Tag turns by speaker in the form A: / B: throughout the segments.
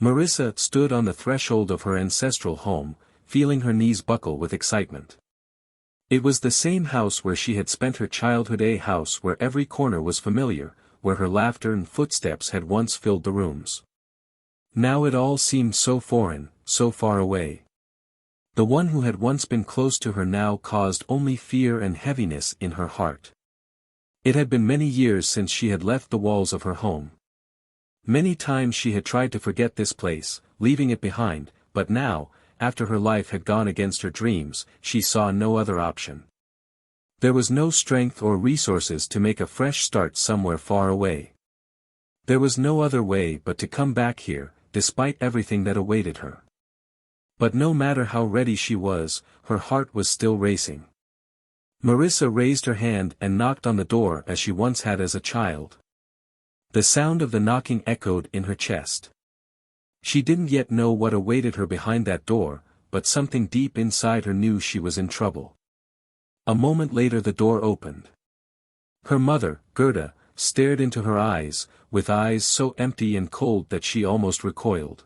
A: Marissa stood on the threshold of her ancestral home, feeling her knees buckle with excitement. It was the same house where she had spent her childhood, a house where every corner was familiar, where her laughter and footsteps had once filled the rooms. Now it all seemed so foreign, so far away. The one who had once been close to her now caused only fear and heaviness in her heart. It had been many years since she had left the walls of her home. Many times she had tried to forget this place, leaving it behind, but now, after her life had gone against her dreams, she saw no other option. There was no strength or resources to make a fresh start somewhere far away. There was no other way but to come back here, despite everything that awaited her. But no matter how ready she was, her heart was still racing. Marissa raised her hand and knocked on the door as she once had as a child. The sound of the knocking echoed in her chest. She didn't yet know what awaited her behind that door, but something deep inside her knew she was in trouble. A moment later the door opened. Her mother, Gerda, stared into her eyes, with eyes so empty and cold that she almost recoiled.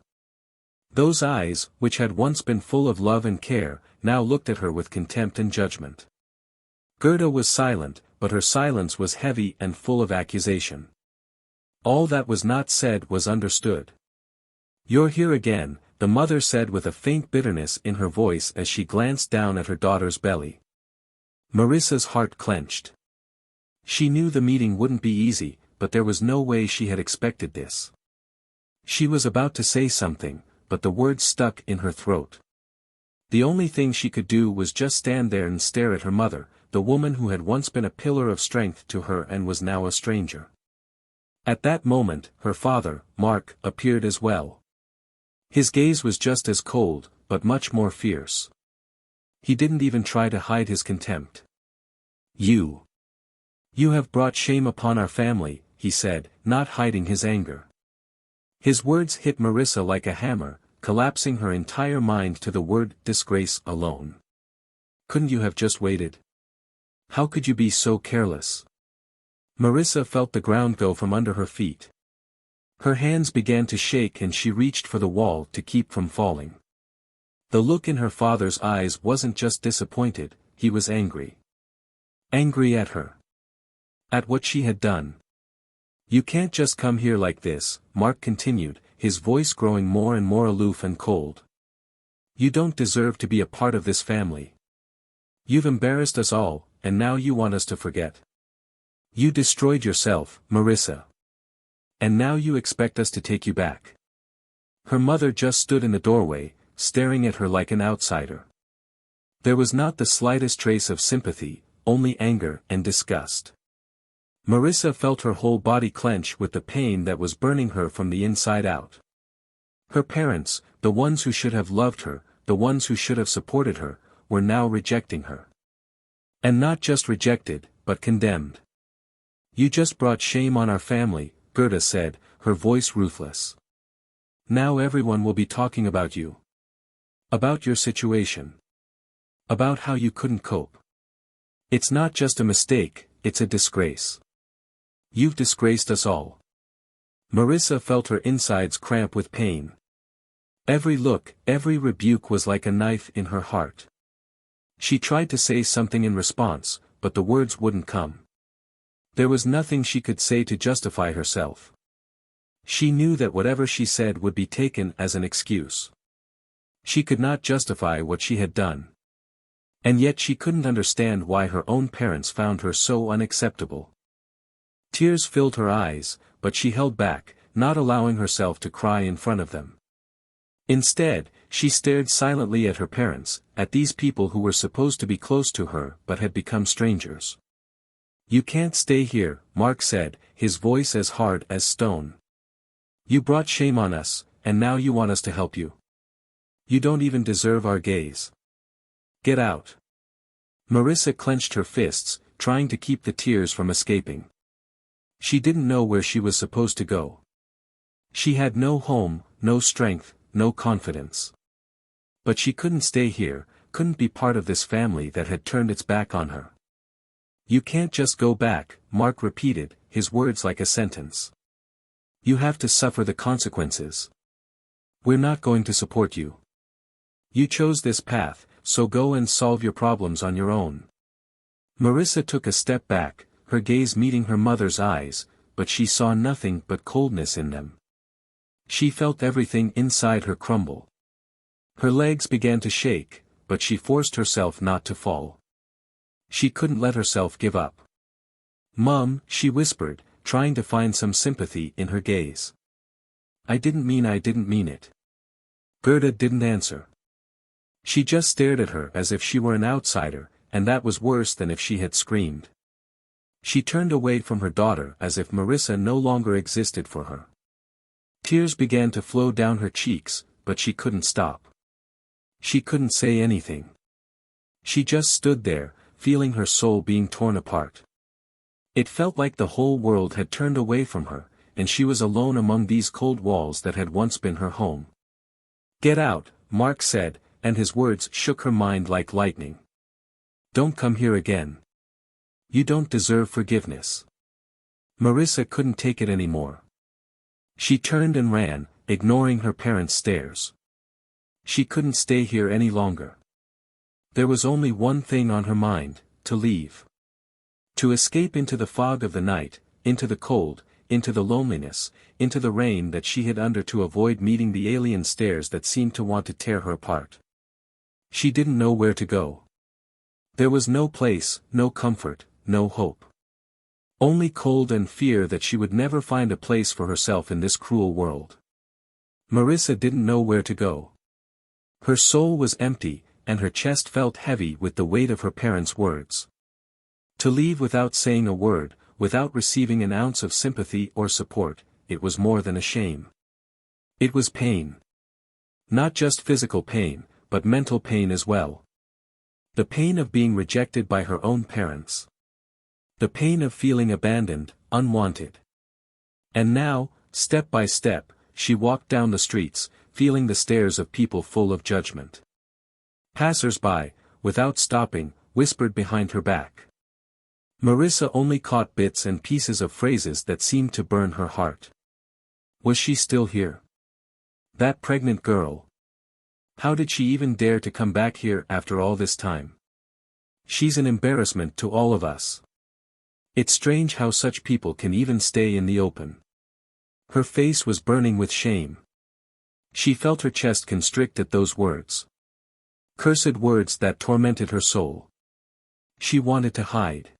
A: Those eyes, which had once been full of love and care, now looked at her with contempt and judgment. Gerda was silent, but her silence was heavy and full of accusation. All that was not said was understood. "You're here again," the mother said with a faint bitterness in her voice as she glanced down at her daughter's belly. Marissa's heart clenched. She knew the meeting wouldn't be easy, but there was no way she had expected this. She was about to say something, but the words stuck in her throat. The only thing she could do was just stand there and stare at her mother, the woman who had once been a pillar of strength to her and was now a stranger. At that moment, her father, Mark, appeared as well. His gaze was just as cold, but much more fierce. He didn't even try to hide his contempt. You have brought shame upon our family," he said, not hiding his anger. His words hit Marissa like a hammer, collapsing her entire mind to the word disgrace alone. "Couldn't you have just waited? How could you be so careless?" Marissa felt the ground go from under her feet. Her hands began to shake and she reached for the wall to keep from falling. The look in her father's eyes wasn't just disappointed, he was angry. Angry at her. At what she had done. "You can't just come here like this," Mark continued, his voice growing more and more aloof and cold. "You don't deserve to be a part of this family. You've embarrassed us all, and now you want us to forget. You destroyed yourself, Marissa. And now you expect us to take you back." Her mother just stood in the doorway, staring at her like an outsider. There was not the slightest trace of sympathy, only anger and disgust. Marissa felt her whole body clench with the pain that was burning her from the inside out. Her parents, the ones who should have loved her, the ones who should have supported her, were now rejecting her. And not just rejected, but condemned. "You just brought shame on our family," Gerda said, her voice ruthless. "Now everyone will be talking about you. About your situation. About how you couldn't cope. It's not just a mistake, it's a disgrace. You've disgraced us all." Marissa felt her insides cramp with pain. Every look, every rebuke was like a knife in her heart. She tried to say something in response, but the words wouldn't come. There was nothing she could say to justify herself. She knew that whatever she said would be taken as an excuse. She could not justify what she had done. And yet she couldn't understand why her own parents found her so unacceptable. Tears filled her eyes, but she held back, not allowing herself to cry in front of them. Instead, she stared silently at her parents, at these people who were supposed to be close to her but had become strangers. "You can't stay here," Mark said, his voice as hard as stone. "You brought shame on us, and now you want us to help you. You don't even deserve our gaze. Get out." Marissa clenched her fists, trying to keep the tears from escaping. She didn't know where she was supposed to go. She had no home, no strength, no confidence. But she couldn't stay here, couldn't be part of this family that had turned its back on her. "You can't just go back," Mark repeated, his words like a sentence. "You have to suffer the consequences." We're not going to support you. You chose this path, so go and solve your problems on your own. Marissa took a step back, her gaze meeting her mother's eyes, but she saw nothing but coldness in them. She felt everything inside her crumble. Her legs began to shake, but she forced herself not to fall. She couldn't let herself give up. "Mom," she whispered, trying to find some sympathy in her gaze. I didn't mean it. Gerda didn't answer. She just stared at her as if she were an outsider, and that was worse than if she had screamed. She turned away from her daughter as if Marissa no longer existed for her. Tears began to flow down her cheeks, but she couldn't stop. She couldn't say anything. She just stood there, feeling her soul being torn apart. It felt like the whole world had turned away from her, and she was alone among these cold walls that had once been her home. "Get out," Mark said, and his words shook her mind like lightning. "Don't come here again. You don't deserve forgiveness." Marissa couldn't take it anymore. She turned and ran, ignoring her parents' stares. She couldn't stay here any longer. There was only one thing on her mind: to leave. To escape into the fog of the night, into the cold, into the loneliness, into the rain that she hid under to avoid meeting the alien stares that seemed to want to tear her apart. She didn't know where to go. There was no place, no comfort, no hope. Only cold and fear that she would never find a place for herself in this cruel world. Marissa didn't know where to go. Her soul was empty, and her chest felt heavy with the weight of her parents' words. To leave without saying a word, without receiving an ounce of sympathy or support, it was more than a shame. It was pain. Not just physical pain, but mental pain as well. The pain of being rejected by her own parents. The pain of feeling abandoned, unwanted. And now, step by step, she walked down the streets, feeling the stares of people full of judgment. Passers-by, without stopping, whispered behind her back. Marissa only caught bits and pieces of phrases that seemed to burn her heart. Was she still here? That pregnant girl. How did she even dare to come back here after all this time? She's an embarrassment to all of us. It's strange how such people can even stay in the open. Her face was burning with shame. She felt her chest constrict at those words. Cursed words that tormented her soul. She wanted to hide.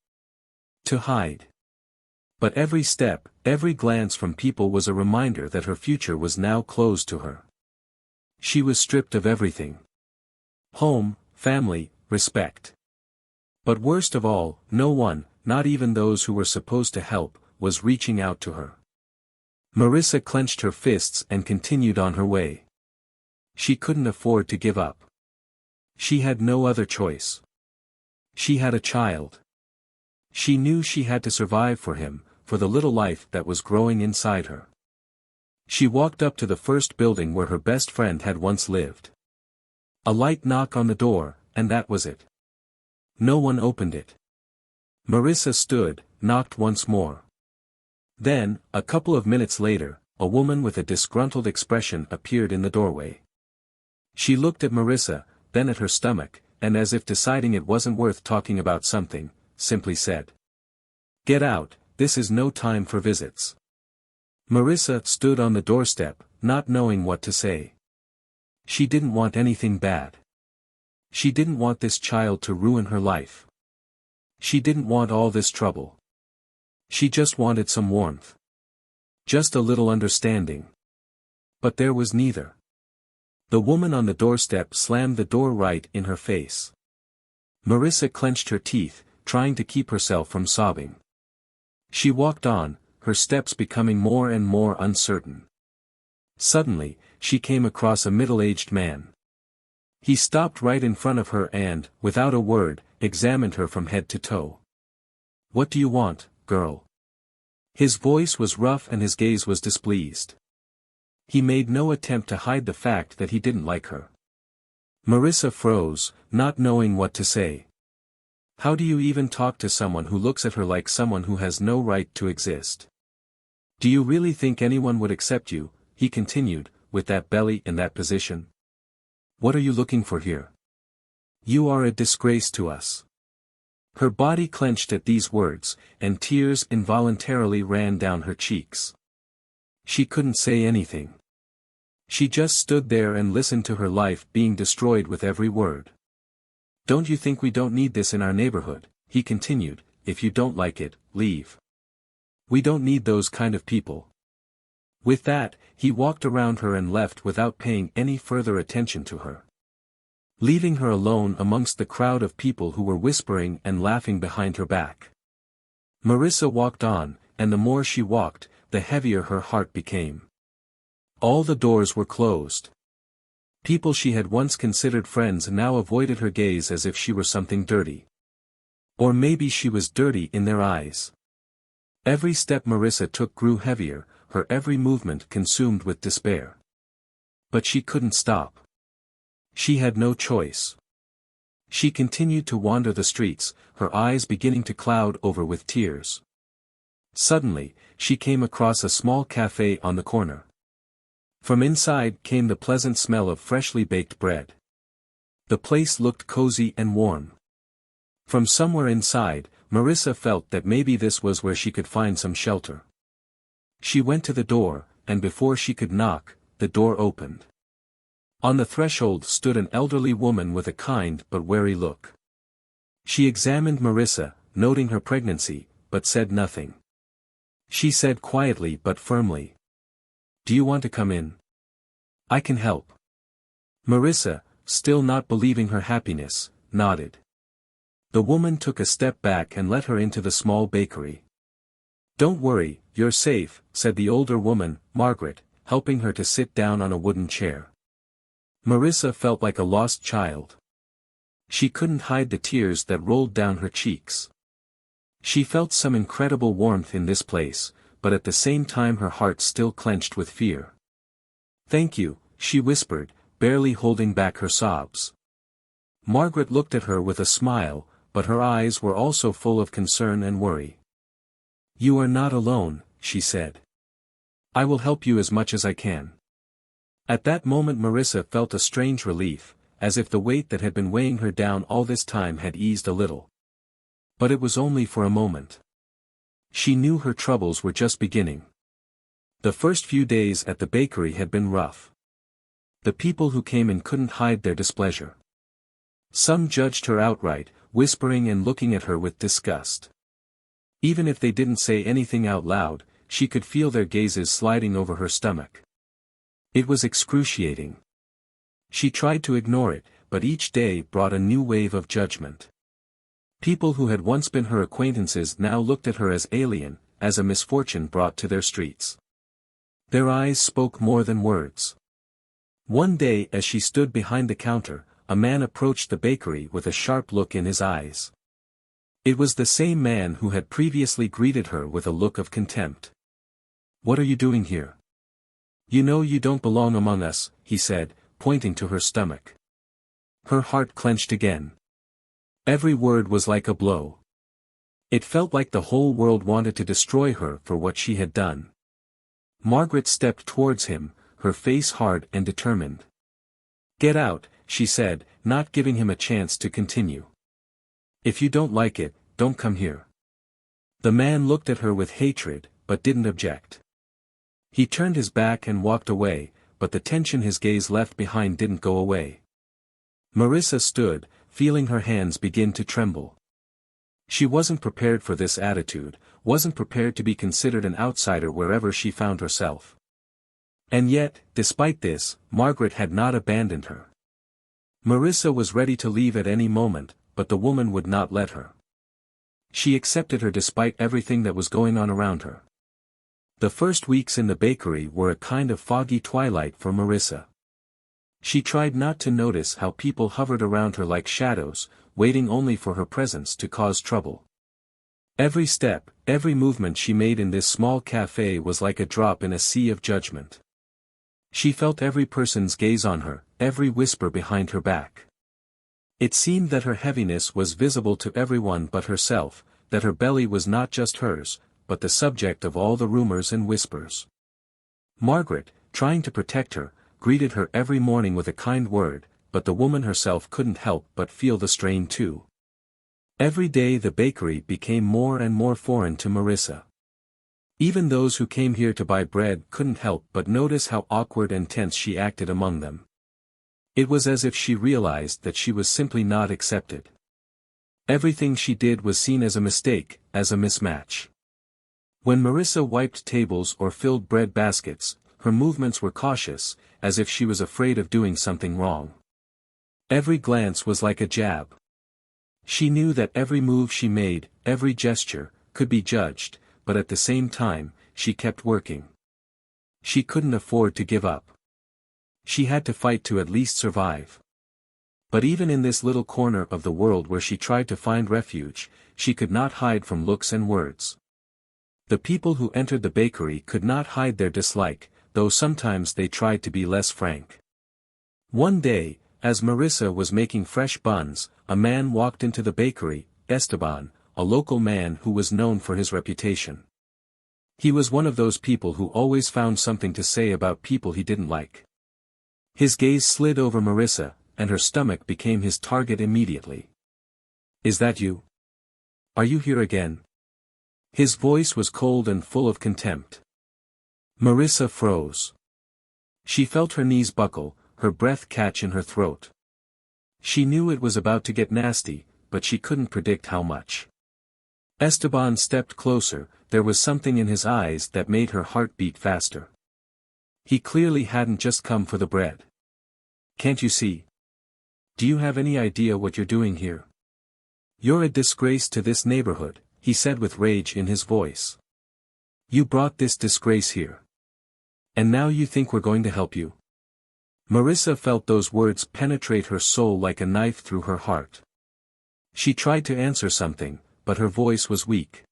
A: To hide. But every step, every glance from people was a reminder that her future was now closed to her. She was stripped of everything. Home, family, respect. But worst of all, no one, not even those who were supposed to help, was reaching out to her. Marissa clenched her fists and continued on her way. She couldn't afford to give up. She had no other choice. She had a child. She knew she had to survive for him, for the little life that was growing inside her. She walked up to the first building where her best friend had once lived. A light knock on the door, and that was it. No one opened it. Marissa stood, knocked once more. Then, a couple of minutes later, a woman with a disgruntled expression appeared in the doorway. She looked at Marissa, then at her stomach, and as if deciding it wasn't worth talking about something, simply said, "Get out, this is no time for visits." Marissa stood on the doorstep, not knowing what to say. She didn't want anything bad. She didn't want this child to ruin her life. She didn't want all this trouble. She just wanted some warmth. Just a little understanding. But there was neither. The woman on the doorstep slammed the door right in her face. Marissa clenched her teeth, trying to keep herself from sobbing. She walked on, her steps becoming more and more uncertain. Suddenly, she came across a middle-aged man. He stopped right in front of her and, without a word, examined her from head to toe. "What do you want, girl?" His voice was rough and his gaze was displeased. He made no attempt to hide the fact that he didn't like her. Marissa froze, not knowing what to say. How do you even talk to someone who looks at her like someone who has no right to exist? "Do you really think anyone would accept you?" he continued, with that belly and that position? What are you looking for here? You are a disgrace to us. Her body clenched at these words, and tears involuntarily ran down her cheeks. She couldn't say anything. She just stood there and listened to her life being destroyed with every word. Don't you think we don't need this in our neighborhood? He continued. If you don't like it, leave. We don't need those kind of people. With that, he walked around her and left without paying any further attention to her. Leaving her alone amongst the crowd of people who were whispering and laughing behind her back. Marissa walked on, and the more she walked, the heavier her heart became. All the doors were closed. People she had once considered friends now avoided her gaze as if she were something dirty. Or maybe she was dirty in their eyes. Every step Marissa took grew heavier, her every movement consumed with despair. But she couldn't stop. She had no choice. She continued to wander the streets, her eyes beginning to cloud over with tears. Suddenly, she came across a small cafe on the corner. From inside came the pleasant smell of freshly baked bread. The place looked cozy and warm. From somewhere inside, Marissa felt that maybe this was where she could find some shelter. She went to the door, and before she could knock, the door opened. On the threshold stood an elderly woman with a kind but wary look. She examined Marissa, noting her pregnancy, but said nothing. She said quietly but firmly, "Do you want to come in? I can help." Marissa, still not believing her happiness, nodded. The woman took a step back and let her into the small bakery. "Don't worry, you're safe," said the older woman, Margaret, helping her to sit down on a wooden chair. Marissa felt like a lost child. She couldn't hide the tears that rolled down her cheeks. She felt some incredible warmth in this place, but at the same time her heart still clenched with fear. "Thank you," she whispered, barely holding back her sobs. Margaret looked at her with a smile, but her eyes were also full of concern and worry. "You are not alone," she said. "I will help you as much as I can." At that moment Marissa felt a strange relief, as if the weight that had been weighing her down all this time had eased a little. But it was only for a moment. She knew her troubles were just beginning. The first few days at the bakery had been rough. The people who came in couldn't hide their displeasure. Some judged her outright, whispering and looking at her with disgust. Even if they didn't say anything out loud, she could feel their gazes sliding over her stomach. It was excruciating. She tried to ignore it, but each day brought a new wave of judgment. People who had once been her acquaintances now looked at her as alien, as a misfortune brought to their streets. Their eyes spoke more than words. One day as she stood behind the counter, a man approached the bakery with a sharp look in his eyes. It was the same man who had previously greeted her with a look of contempt. "What are you doing here? You know you don't belong among us," he said, pointing to her stomach. Her heart clenched again. Every word was like a blow. It felt like the whole world wanted to destroy her for what she had done. Margaret stepped towards him, her face hard and determined. "Get out," she said, not giving him a chance to continue. "If you don't like it, don't come here." The man looked at her with hatred, but didn't object. He turned his back and walked away, but the tension his gaze left behind didn't go away. Marissa stood, feeling her hands begin to tremble. She wasn't prepared for this attitude, wasn't prepared to be considered an outsider wherever she found herself. And yet, despite this, Margaret had not abandoned her. Marissa was ready to leave at any moment, but the woman would not let her. She accepted her despite everything that was going on around her. The first weeks in the bakery were a kind of foggy twilight for Marissa. She tried not to notice how people hovered around her like shadows, waiting only for her presence to cause trouble. Every step, every movement she made in this small cafe was like a drop in a sea of judgment. She felt every person's gaze on her, every whisper behind her back. It seemed that her heaviness was visible to everyone but herself, that her belly was not just hers, but the subject of all the rumors and whispers. Margaret, trying to protect her, greeted her every morning with a kind word, but the woman herself couldn't help but feel the strain too. Every day the bakery became more and more foreign to Marissa. Even those who came here to buy bread couldn't help but notice how awkward and tense she acted among them. It was as if she realized that she was simply not accepted. Everything she did was seen as a mistake, as a mismatch. When Marissa wiped tables or filled bread baskets, her movements were cautious, as if she was afraid of doing something wrong. Every glance was like a jab. She knew that every move she made, every gesture, could be judged, but at the same time, she kept working. She couldn't afford to give up. She had to fight to at least survive. But even in this little corner of the world where she tried to find refuge, she could not hide from looks and words. The people who entered the bakery could not hide their dislike, though sometimes they tried to be less frank. One day, as Marissa was making fresh buns, a man walked into the bakery, Esteban, a local man who was known for his reputation. He was one of those people who always found something to say about people he didn't like. His gaze slid over Marissa, and her stomach became his target immediately. "Is that you? Are you here again?" His voice was cold and full of contempt. Marissa froze. She felt her knees buckle, her breath catch in her throat. She knew it was about to get nasty, but she couldn't predict how much. Esteban stepped closer, there was something in his eyes that made her heart beat faster. He clearly hadn't just come for the bread. "Can't you see? Do you have any idea what you're doing here? You're a disgrace to this neighborhood," he said with rage in his voice. "You brought this disgrace here. And now you think we're going to help you?" Marissa felt those words penetrate her soul like a knife through her heart. She tried to answer something, but her voice was weak.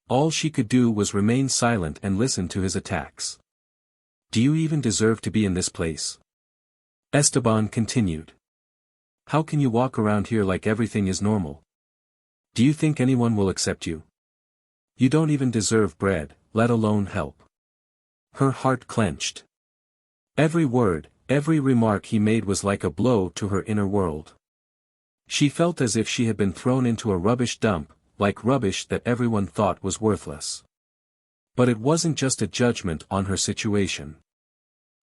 A: All she could do was remain silent and listen to his attacks. "Do you even deserve to be in this place?" Esteban continued. "How can you walk around here like everything is normal? Do you think anyone will accept you? You don't even deserve bread, let alone help." Her heart clenched. Every word, every remark he made was like a blow to her inner world. She felt as if she had been thrown into a rubbish dump, like rubbish that everyone thought was worthless. But it wasn't just a judgment on her situation.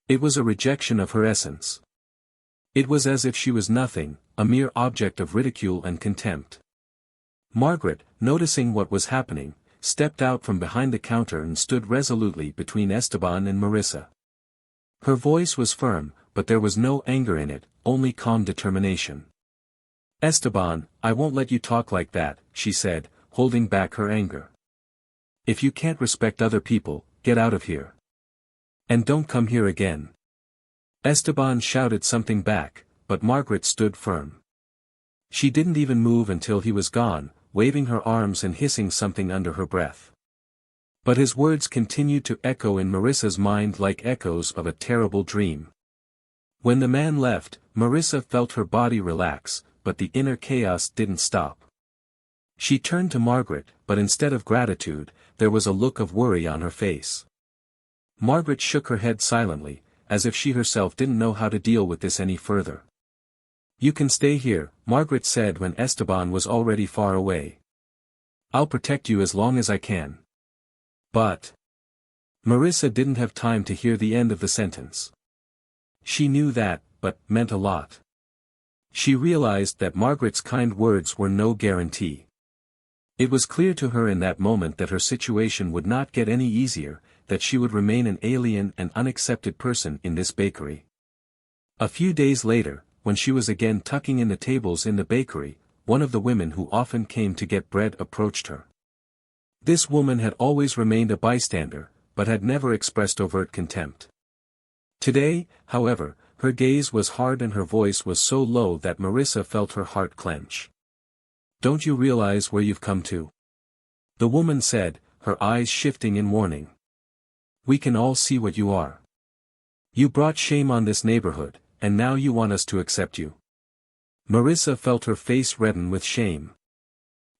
A: It was a rejection of her essence. It was as if she was nothing, a mere object of ridicule and contempt. Margaret, noticing what was happening, stepped out from behind the counter and stood resolutely between Esteban and Marissa. Her voice was firm, but there was no anger in it, only calm determination. "Esteban, I won't let you talk like that," she said, holding back her anger. "If you can't respect other people, get out of here. And don't come here again." Esteban shouted something back, but Margaret stood firm. She didn't even move until he was gone, waving her arms and hissing something under her breath. But his words continued to echo in Marissa's mind like echoes of a terrible dream. When the man left, Marissa felt her body relax, but the inner chaos didn't stop. She turned to Margaret, but instead of gratitude, there was a look of worry on her face. Margaret shook her head silently, as if she herself didn't know how to deal with this any further. "You can stay here," Margaret said when Esteban was already far away. "I'll protect you as long as I can." But Marissa didn't have time to hear the end of the sentence. She knew that, but meant a lot. She realized that Margaret's kind words were no guarantee. It was clear to her in that moment that her situation would not get any easier, that she would remain an alien and unaccepted person in this bakery. A few days later, when she was again tucking in the tables in the bakery, one of the women who often came to get bread approached her. This woman had always remained a bystander, but had never expressed overt contempt. Today, however, her gaze was hard and her voice was so low that Marissa felt her heart clench. "Don't you realize where you've come to?" the woman said, her eyes shifting in warning. "We can all see what you are. You brought shame on this neighborhood, and now you want us to accept you." Marissa felt her face redden with shame.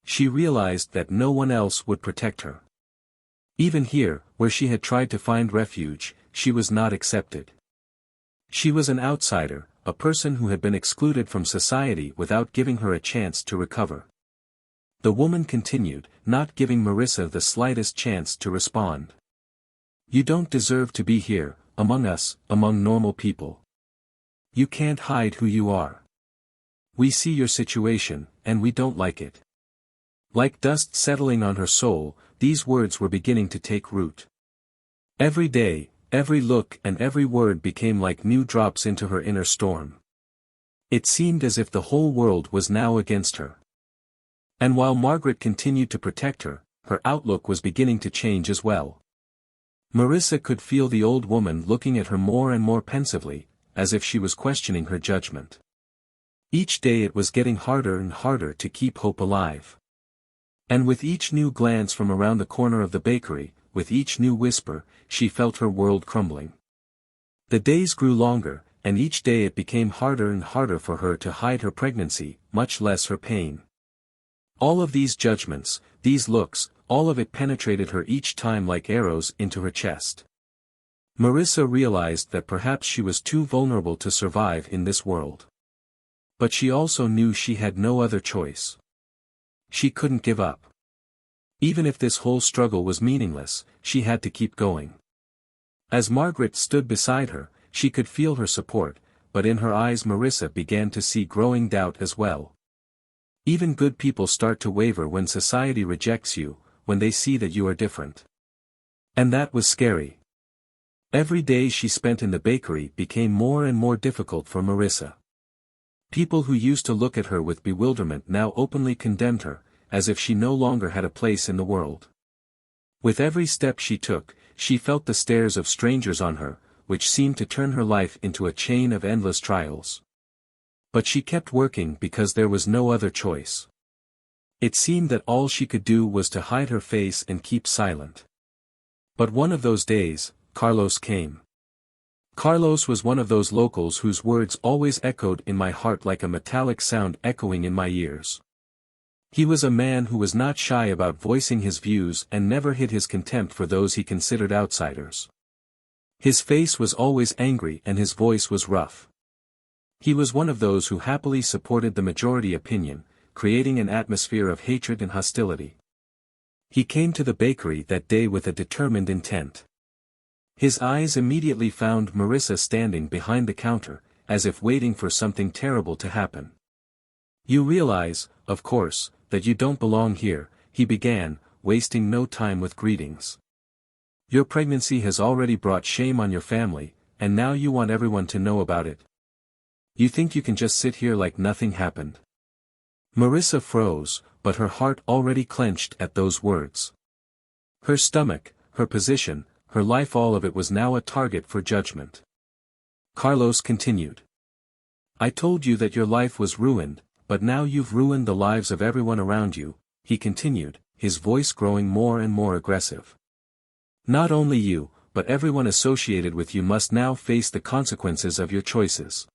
A: She realized that no one else would protect her. Even here, where she had tried to find refuge, she was not accepted. She was an outsider, a person who had been excluded from society without giving her a chance to recover. The woman continued, not giving Marissa the slightest chance to respond. You don't deserve to be here, among us, among normal people. You can't hide who you are. We see your situation, and we don't like it. Like dust settling on her soul, these words were beginning to take root. Every day, every look and every word became like new drops into her inner storm. It seemed as if the whole world was now against her. And while Margaret continued to protect her, her outlook was beginning to change as well. Marissa could feel the old woman looking at her more and more pensively, as if she was questioning her judgment. Each day it was getting harder and harder to keep hope alive. And with each new glance from around the corner of the bakery, with each new whisper, she felt her world crumbling. The days grew longer, and each day it became harder and harder for her to hide her pregnancy, much less her pain. All of these judgments, these looks, all of it penetrated her each time like arrows into her chest. Marissa realized that perhaps she was too vulnerable to survive in this world. But she also knew she had no other choice. She couldn't give up. Even if this whole struggle was meaningless, she had to keep going. As Margaret stood beside her, she could feel her support, but in her eyes Marissa began to see growing doubt as well. Even good people start to waver when society rejects you, when they see that you are different. And that was scary. Every day she spent in the bakery became more and more difficult for Marissa. People who used to look at her with bewilderment now openly condemned her, as if she no longer had a place in the world. With every step she took, she felt the stares of strangers on her, which seemed to turn her life into a chain of endless trials. But she kept working because there was no other choice. It seemed that all she could do was to hide her face and keep silent. But one of those days, Carlos came. Carlos was one of those locals whose words always echoed in my heart like a metallic sound echoing in my ears. He was a man who was not shy about voicing his views and never hid his contempt for those he considered outsiders. His face was always angry and his voice was rough. He was one of those who happily supported the majority opinion, creating an atmosphere of hatred and hostility. He came to the bakery that day with a determined intent. His eyes immediately found Marissa standing behind the counter, as if waiting for something terrible to happen. You realize, of course, that you don't belong here, he began, wasting no time with greetings. Your pregnancy has already brought shame on your family, and now you want everyone to know about it. You think you can just sit here like nothing happened? Marissa froze, but her heart already clenched at those words. Her stomach, her position, her life, all of it was now a target for judgment. Carlos continued. I told you that your life was ruined, but now you've ruined the lives of everyone around you, he continued, his voice growing more and more aggressive. Not only you, but everyone associated with you must now face the consequences of your choices.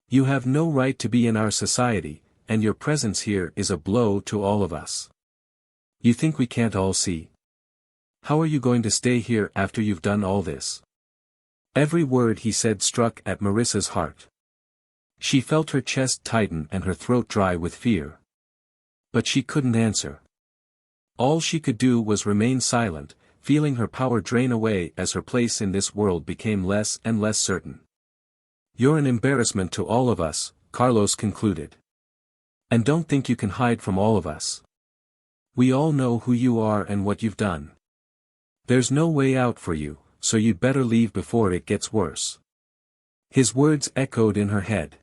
A: You have no right to be in our society, and your presence here is a blow to all of us. You think we can't all see? How are you going to stay here after you've done all this? Every word he said struck at Marissa's heart. She felt her chest tighten and her throat dry with fear. But she couldn't answer. All she could do was remain silent, feeling her power drain away as her place in this world became less and less certain. You're an embarrassment to all of us, Carlos concluded. And don't think you can hide from all of us. We all know who you are and what you've done. There's no way out for you, so you'd better leave before it gets worse. His words echoed in her head.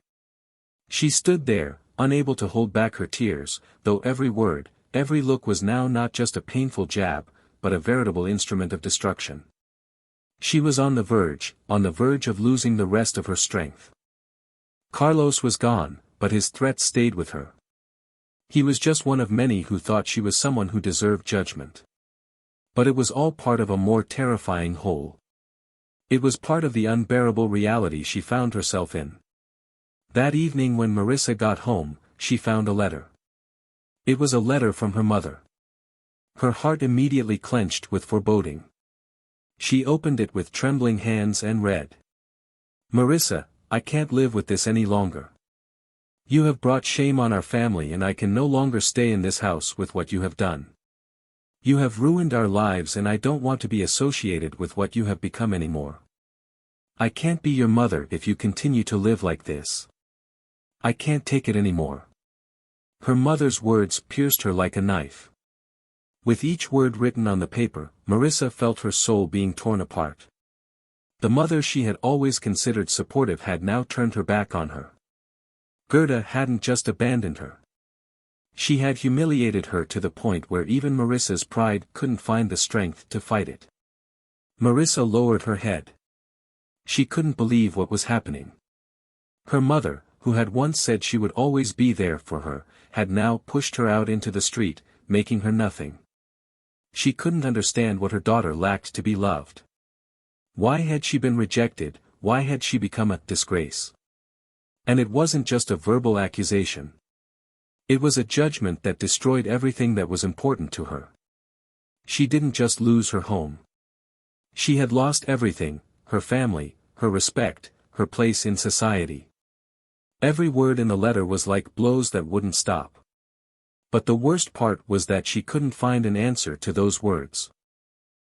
A: She stood there, unable to hold back her tears, though every word, every look was now not just a painful jab, but a veritable instrument of destruction. She was on the verge of losing the rest of her strength. Carlos was gone, but his threats stayed with her. He was just one of many who thought she was someone who deserved judgment. But it was all part of a more terrifying whole. It was part of the unbearable reality she found herself in. That evening when Marissa got home, she found a letter. It was a letter from her mother. Her heart immediately clenched with foreboding. She opened it with trembling hands and read. Marissa, I can't live with this any longer. You have brought shame on our family and I can no longer stay in this house with what you have done. You have ruined our lives and I don't want to be associated with what you have become anymore. I can't be your mother if you continue to live like this. I can't take it anymore. Her mother's words pierced her like a knife. With each word written on the paper, Marissa felt her soul being torn apart. The mother she had always considered supportive had now turned her back on her. Gerda hadn't just abandoned her. She had humiliated her to the point where even Marissa's pride couldn't find the strength to fight it. Marissa lowered her head. She couldn't believe what was happening. Her mother, who had once said she would always be there for her, had now pushed her out into the street, making her nothing. She couldn't understand what her daughter lacked to be loved. Why had she been rejected? Why had she become a disgrace? And it wasn't just a verbal accusation. It was a judgment that destroyed everything that was important to her. She didn't just lose her home. She had lost everything, her family, her respect, her place in society. Every word in the letter was like blows that wouldn't stop. But the worst part was that she couldn't find an answer to those words.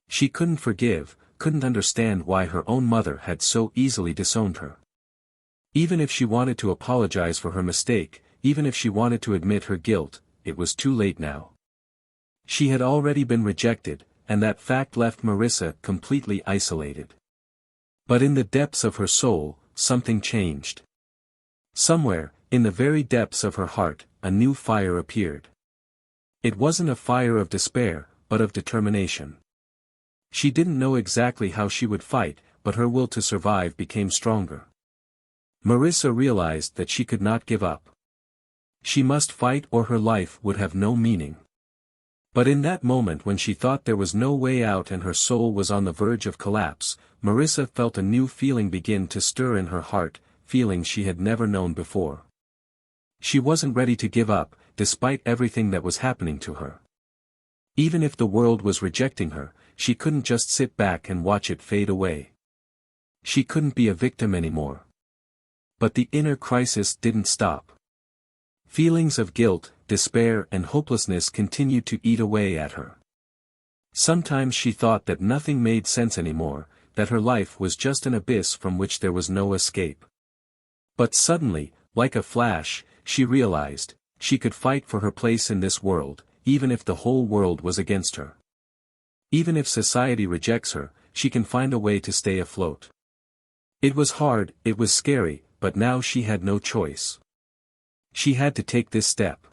A: She couldn't forgive, couldn't understand why her own mother had so easily disowned her. Even if she wanted to apologize for her mistake, even if she wanted to admit her guilt, it was too late now. She had already been rejected, and that fact left Marissa completely isolated. But in the depths of her soul, something changed. Somewhere, in the very depths of her heart, a new fire appeared. It wasn't a fire of despair, but of determination. She didn't know exactly how she would fight, but her will to survive became stronger. Marissa realized that she could not give up. She must fight or her life would have no meaning. But in that moment when she thought there was no way out and her soul was on the verge of collapse, Marissa felt a new feeling begin to stir in her heart, feelings she had never known before. She wasn't ready to give up, despite everything that was happening to her. Even if the world was rejecting her, she couldn't just sit back and watch it fade away. She couldn't be a victim anymore. But the inner crisis didn't stop. Feelings of guilt, despair and hopelessness continued to eat away at her. Sometimes she thought that nothing made sense anymore, that her life was just an abyss from which there was no escape. But suddenly, like a flash, she realized, she could fight for her place in this world, even if the whole world was against her. Even if society rejects her, she can find a way to stay afloat. It was hard, it was scary, but now she had no choice. She had to take this step.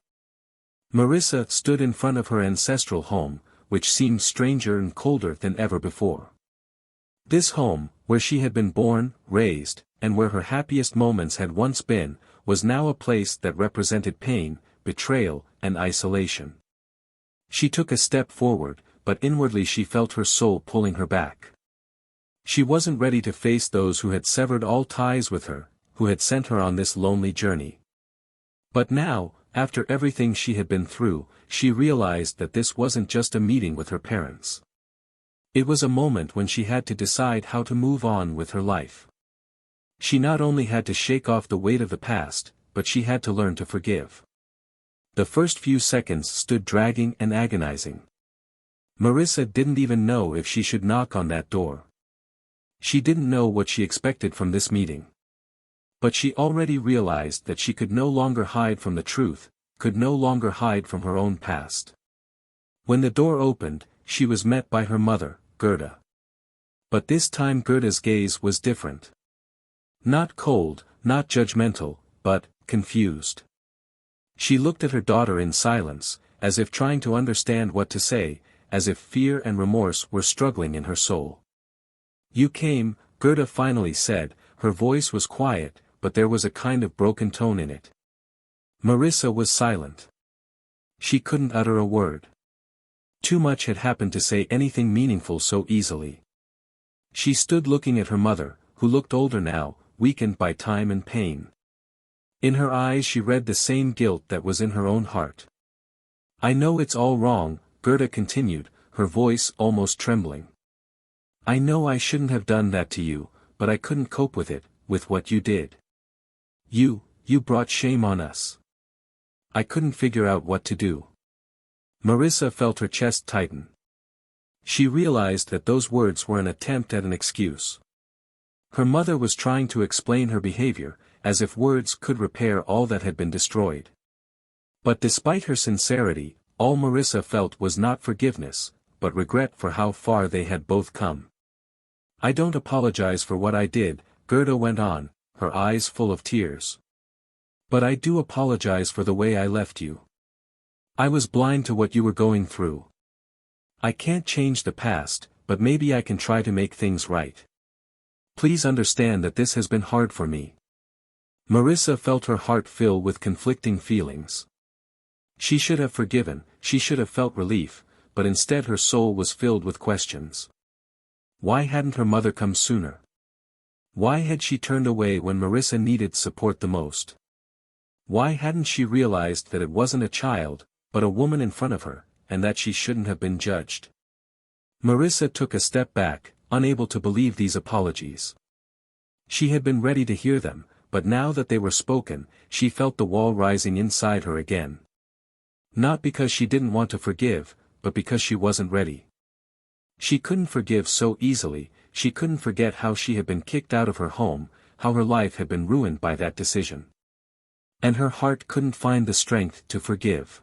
A: Marissa stood in front of her ancestral home, which seemed stranger and colder than ever before. This home, where she had been born, raised, and where her happiest moments had once been, was now a place that represented pain, betrayal, and isolation. She took a step forward, but inwardly she felt her soul pulling her back. She wasn't ready to face those who had severed all ties with her, who had sent her on this lonely journey. But now, after everything she had been through, she realized that this wasn't just a meeting with her parents. It was a moment when she had to decide how to move on with her life. She not only had to shake off the weight of the past, but she had to learn to forgive. The first few seconds stood dragging and agonizing. Marissa didn't even know if she should knock on that door. She didn't know what she expected from this meeting. But she already realized that she could no longer hide from the truth, could no longer hide from her own past. When the door opened, she was met by her mother, Gerda. But this time Gerda's gaze was different. Not cold, not judgmental, but confused. She looked at her daughter in silence, as if trying to understand what to say, as if fear and remorse were struggling in her soul. "You came," Gerda finally said, her voice was quiet, but there was a kind of broken tone in it. Marissa was silent. She couldn't utter a word. Too much had happened to say anything meaningful so easily. She stood looking at her mother, who looked older now, weakened by time and pain. In her eyes she read the same guilt that was in her own heart. "I know it's all wrong," Gerda continued, her voice almost trembling. "I know I shouldn't have done that to you, but I couldn't cope with it, with what you did. You brought shame on us. I couldn't figure out what to do. Marissa felt her chest tighten. She realized that those words were an attempt at an excuse. Her mother was trying to explain her behavior, as if words could repair all that had been destroyed. But despite her sincerity, all Marissa felt was not forgiveness, but regret for how far they had both come. I don't apologize for what I did, Gerda went on, her eyes full of tears. But I do apologize for the way I left you. I was blind to what you were going through. I can't change the past, but maybe I can try to make things right. Please understand that this has been hard for me. Marissa felt her heart fill with conflicting feelings. She should have forgiven, she should have felt relief, but instead her soul was filled with questions. Why hadn't her mother come sooner? Why had she turned away when Marissa needed support the most? Why hadn't she realized that it wasn't a child, but a woman in front of her, and that she shouldn't have been judged? Marissa took a step back, unable to believe these apologies. She had been ready to hear them, but now that they were spoken, she felt the wall rising inside her again. Not because she didn't want to forgive, but because she wasn't ready. She couldn't forgive so easily, she couldn't forget how she had been kicked out of her home, how her life had been ruined by that decision. And her heart couldn't find the strength to forgive.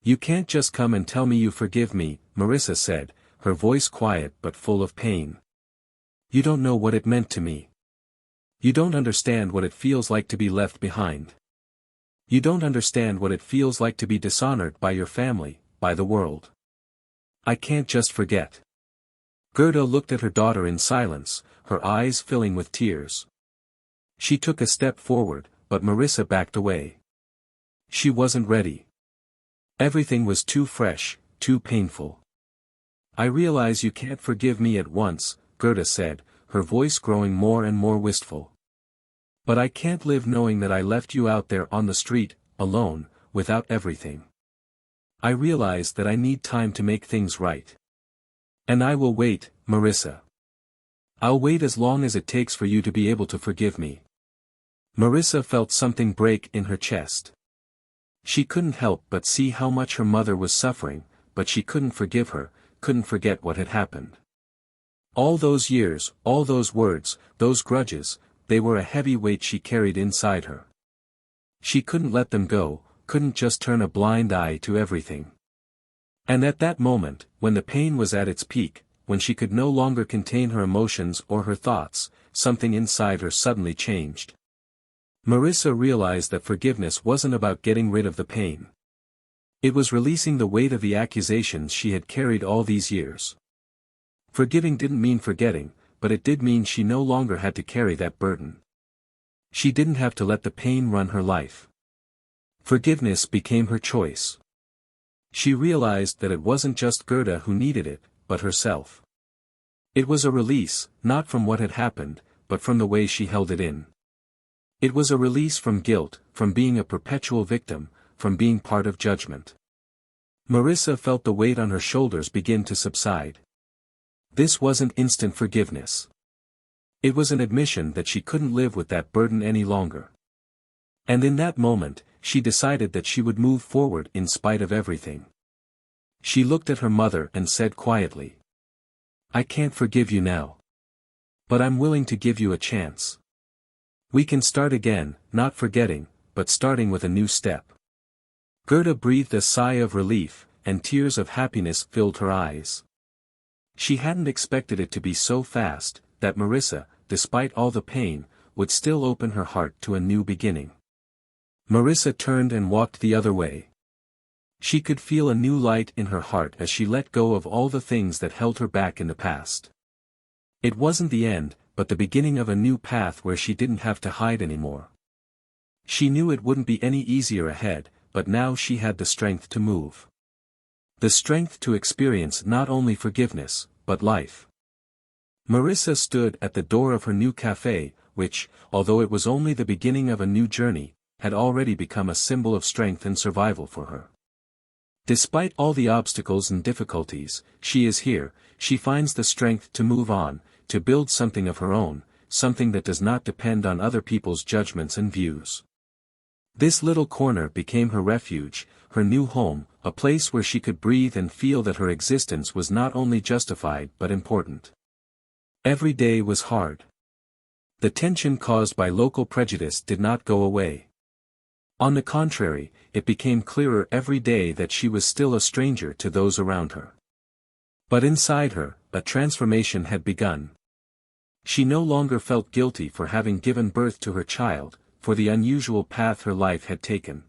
A: You can't just come and tell me you forgive me, Marissa said, her voice quiet but full of pain. You don't know what it meant to me. You don't understand what it feels like to be left behind. You don't understand what it feels like to be dishonored by your family, by the world. I can't just forget. Gerda looked at her daughter in silence, her eyes filling with tears. She took a step forward, but Marissa backed away. She wasn't ready. Everything was too fresh, too painful. I realize you can't forgive me at once, Gerda said, her voice growing more and more wistful. But I can't live knowing that I left you out there on the street, alone, without everything. I realize that I need time to make things right. And I will wait, Marissa. I'll wait as long as it takes for you to be able to forgive me. Marissa felt something break in her chest. She couldn't help but see how much her mother was suffering, but she couldn't forgive her, couldn't forget what had happened. All those years, all those words, those grudges, they were a heavy weight she carried inside her. She couldn't let them go, couldn't just turn a blind eye to everything. And at that moment, when the pain was at its peak, when she could no longer contain her emotions or her thoughts, something inside her suddenly changed. Marissa realized that forgiveness wasn't about getting rid of the pain. It was releasing the weight of the accusations she had carried all these years. Forgiving didn't mean forgetting, but it did mean she no longer had to carry that burden. She didn't have to let the pain run her life. Forgiveness became her choice. She realized that it wasn't just Gerda who needed it, but herself. It was a release, not from what had happened, but from the way she held it in. It was a release from guilt, from being a perpetual victim, from being part of judgment. Marissa felt the weight on her shoulders begin to subside. This wasn't instant forgiveness. It was an admission that she couldn't live with that burden any longer. And in that moment, she decided that she would move forward in spite of everything. She looked at her mother and said quietly, I can't forgive you now. But I'm willing to give you a chance. We can start again, not forgetting, but starting with a new step. Gerda breathed a sigh of relief, and tears of happiness filled her eyes. She hadn't expected it to be so fast, that Marissa, despite all the pain, would still open her heart to a new beginning. Marissa turned and walked the other way. She could feel a new light in her heart as she let go of all the things that held her back in the past. It wasn't the end, but the beginning of a new path where she didn't have to hide anymore. She knew it wouldn't be any easier ahead, but now she had the strength to move. The strength to experience not only forgiveness, but life. Marissa stood at the door of her new cafe, which, although it was only the beginning of a new journey, had already become a symbol of strength and survival for her. Despite all the obstacles and difficulties, she is here, she finds the strength to move on, to build something of her own, something that does not depend on other people's judgments and views. This little corner became her refuge, her new home, a place where she could breathe and feel that her existence was not only justified but important. Every day was hard. The tension caused by local prejudice did not go away. On the contrary, it became clearer every day that she was still a stranger to those around her. But inside her, a transformation had begun. She no longer felt guilty for having given birth to her child, for the unusual path her life had taken.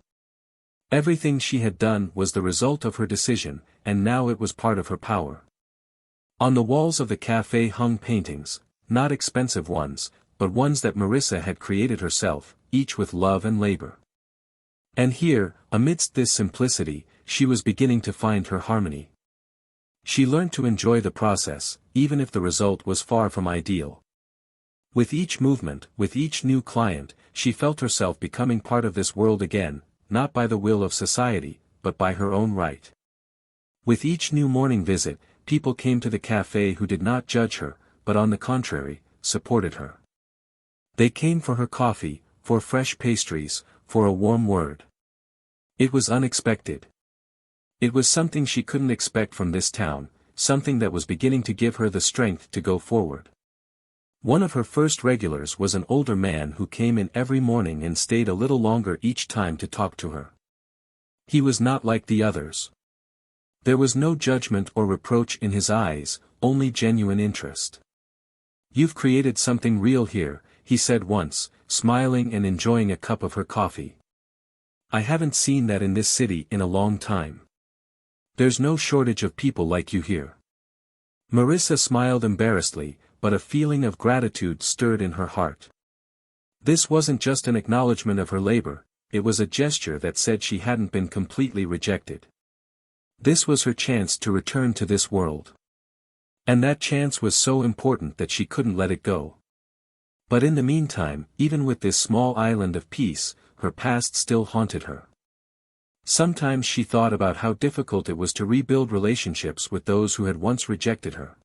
A: Everything she had done was the result of her decision, and now it was part of her power. On the walls of the cafe hung paintings, not expensive ones, but ones that Marissa had created herself, each with love and labor. And here, amidst this simplicity, she was beginning to find her harmony. She learned to enjoy the process, even if the result was far from ideal. With each movement, with each new client, she felt herself becoming part of this world again, not by the will of society, but by her own right. With each new morning visit, people came to the cafe who did not judge her, but on the contrary, supported her. They came for her coffee, for fresh pastries, for a warm word. It was unexpected. It was something she couldn't expect from this town, something that was beginning to give her the strength to go forward. One of her first regulars was an older man who came in every morning and stayed a little longer each time to talk to her. He was not like the others. There was no judgment or reproach in his eyes, only genuine interest. "You've created something real here," he said once, smiling and enjoying a cup of her coffee. "I haven't seen that in this city in a long time. There's no shortage of people like you here." Marissa smiled embarrassedly, but a feeling of gratitude stirred in her heart. This wasn't just an acknowledgement of her labor, it was a gesture that said she hadn't been completely rejected. This was her chance to return to this world. And that chance was so important that she couldn't let it go. But in the meantime, even with this small island of peace, her past still haunted her. Sometimes she thought about how difficult it was to rebuild relationships with those who had once rejected her.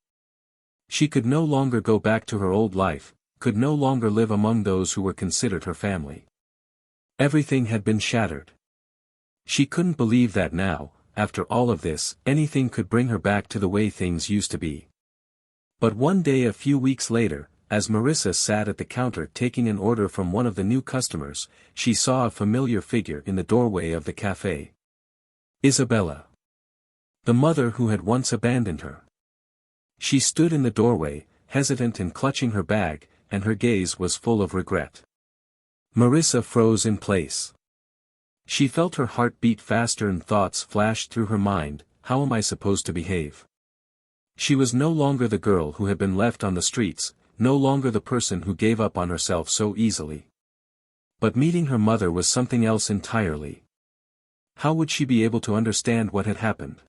A: She could no longer go back to her old life, could no longer live among those who were considered her family. Everything had been shattered. She couldn't believe that now, after all of this, anything could bring her back to the way things used to be. But one day a few weeks later, as Marissa sat at the counter taking an order from one of the new customers, she saw a familiar figure in the doorway of the cafe. Isabella. The mother who had once abandoned her. She stood in the doorway, hesitant and clutching her bag, and her gaze was full of regret. Marissa froze in place. She felt her heart beat faster and thoughts flashed through her mind, how am I supposed to behave? She was no longer the girl who had been left on the streets, no longer the person who gave up on herself so easily. But meeting her mother was something else entirely. How would she be able to understand what had happened?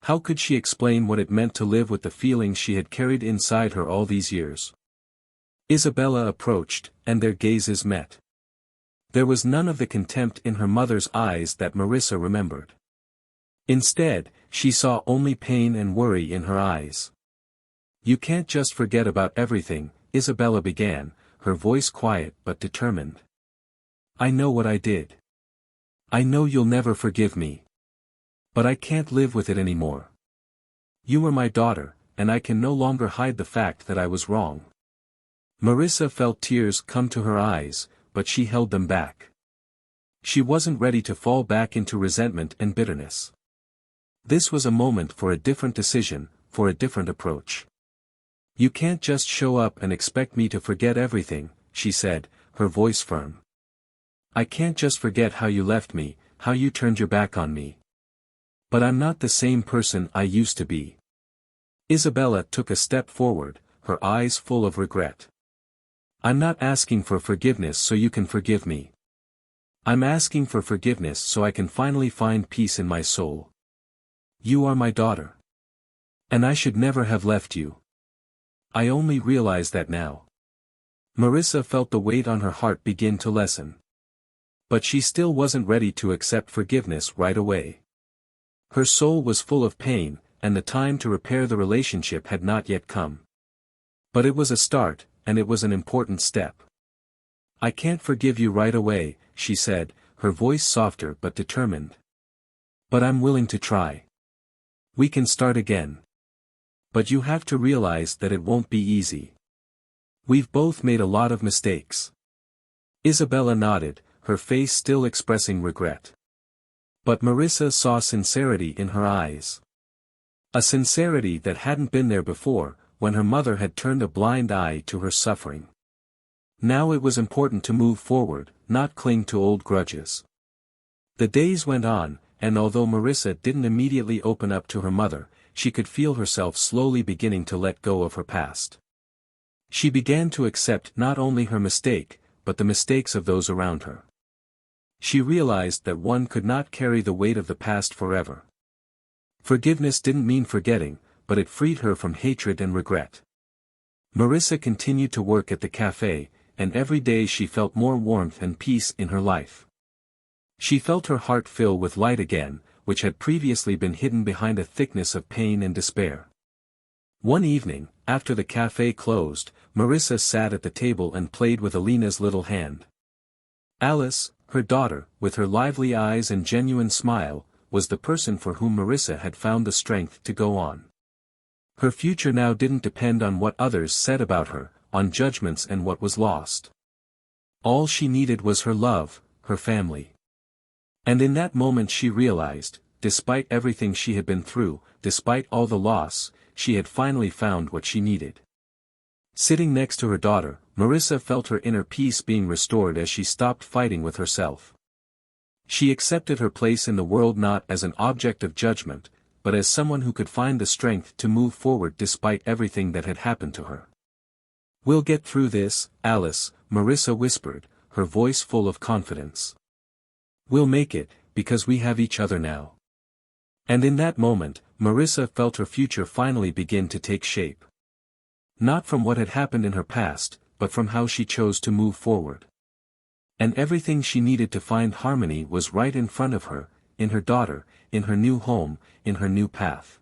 A: How could she explain what it meant to live with the feelings she had carried inside her all these years? Isabella approached, and their gazes met. There was none of the contempt in her mother's eyes that Marissa remembered. Instead, she saw only pain and worry in her eyes. "You can't just forget about everything," Isabella began, her voice quiet but determined. "I know what I did. I know you'll never forgive me. But I can't live with it anymore. You were my daughter, and I can no longer hide the fact that I was wrong." Marissa felt tears come to her eyes, but she held them back. She wasn't ready to fall back into resentment and bitterness. This was a moment for a different decision, for a different approach. "You can't just show up and expect me to forget everything," she said, her voice firm. "I can't just forget how you left me, how you turned your back on me. But I'm not the same person I used to be." Isabella took a step forward, her eyes full of regret. "I'm not asking for forgiveness so you can forgive me. I'm asking for forgiveness so I can finally find peace in my soul. You are my daughter. And I should never have left you. I only realize that now." Marissa felt the weight on her heart begin to lessen. But she still wasn't ready to accept forgiveness right away. Her soul was full of pain, and the time to repair the relationship had not yet come. But it was a start, and it was an important step. "I can't forgive you right away," she said, her voice softer but determined. "But I'm willing to try. We can start again. But you have to realize that it won't be easy. We've both made a lot of mistakes." Isabella nodded, her face still expressing regret. But Marissa saw sincerity in her eyes. A sincerity that hadn't been there before, when her mother had turned a blind eye to her suffering. Now it was important to move forward, not cling to old grudges. The days went on, and although Marissa didn't immediately open up to her mother, she could feel herself slowly beginning to let go of her past. She began to accept not only her mistake, but the mistakes of those around her. She realized that one could not carry the weight of the past forever. Forgiveness didn't mean forgetting, but it freed her from hatred and regret. Marissa continued to work at the cafe, and every day she felt more warmth and peace in her life. She felt her heart fill with light again, which had previously been hidden behind a thickness of pain and despair. One evening, after the cafe closed, Marissa sat at the table and played with Alina's little hand. Alice, her daughter, with her lively eyes and genuine smile, was the person for whom Marissa had found the strength to go on. Her future now didn't depend on what others said about her, on judgments and what was lost. All she needed was her love, her family. And in that moment she realized, despite everything she had been through, despite all the loss, she had finally found what she needed. Sitting next to her daughter, Marissa felt her inner peace being restored as she stopped fighting with herself. She accepted her place in the world not as an object of judgment, but as someone who could find the strength to move forward despite everything that had happened to her. "We'll get through this, Alice," Marissa whispered, her voice full of confidence. "We'll make it, because we have each other now." And in that moment, Marissa felt her future finally begin to take shape. Not from what had happened in her past, but from how she chose to move forward. And everything she needed to find harmony was right in front of her, in her daughter, in her new home, in her new path.